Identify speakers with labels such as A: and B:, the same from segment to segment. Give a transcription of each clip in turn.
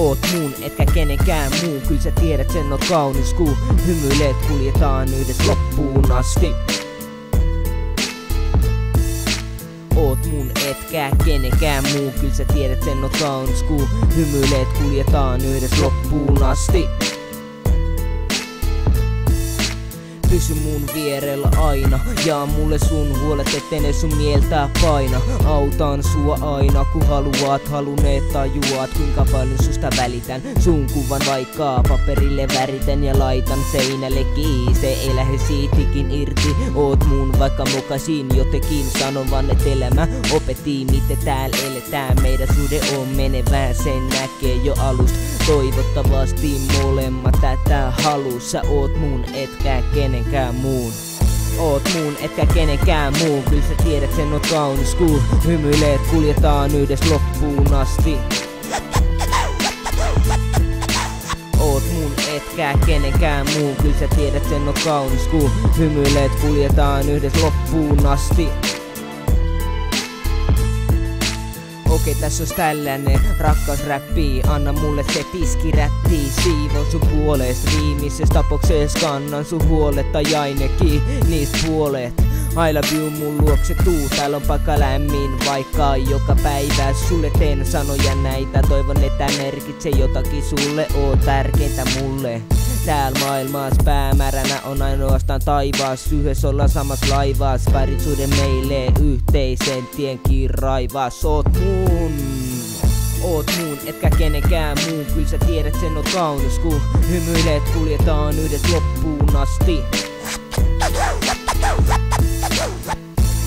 A: Oot mun, etkä kenenkään muu. Kyllä sä tiedät sen, oot kaunis ku hymyilet, kuljetaan yhdessä loppuun asti. Oot mun, etkä kenenkään muu. Kyllä sä tiedät sen, oot kaunis ku hymyilet, kuljetaan yhdessä loppuun asti. Pysy mun vierellä aina, jaa mulle sun huolet, etten ne sun mieltä paina. Autan sua aina kun haluat, haluneet tajuat kuinka paljon susta välitän. Sun kuvan vaikka paperille väritän ja laitan seinälle kiinni. Se ei lähde siitäkin irti. Oot mun vaikka mokasin jotenkin, sanon vaan et elämä opetti miten täällä eletään. Meidän suhde on menevää, sen näkee jo alusta. Toivottavasti molemmat tätä halus. Sä oot mun, etkä kenenkään muun. Oot mun, etkä kenenkään muun. Kyllä sä tiedät sen, oot kaunis ku hymyilet, kuljetaan yhdessä loppuun asti. Oot mun, etkä kenenkään muun. Kyllä sä tiedät sen, oot kaunis ku hymyilet, kuljetaan yhdessä loppuun asti. Okei, tässä ois tällainen rakkausräppi. Anna mulle se tiskirätti. Siivon sun puolest. Viimeisessä tapauksessa kannan sun huolet. Tai ainakin niistä puolet. I love you mun luokse tuu. Täällä on paikka lämmin, vaikka joka päivä sulle teen sanoja näitä. Toivon että merkitsee jotakin sulle. Oot tärkeintä mulle. Täällä maailmassa päämääränä on ainoastaan taivaas. Yhdessä ollaan samassa laivas. Parisuuden meille yhteisen tien raivas. Oot mun, etkä kenenkään muun. Kyllä sä tiedät sen, oot kaunis ku hymyilet, kuljetaan yhdessä loppuun asti.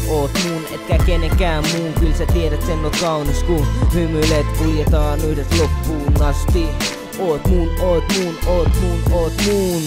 A: Oot mun, etkä kenenkään muun. Kyllä sä tiedät sen, oot kaunis ku hymyilet, kuljetaan yhdessä loppuun asti. Oot mun, oot mun, oot mun, oot mun.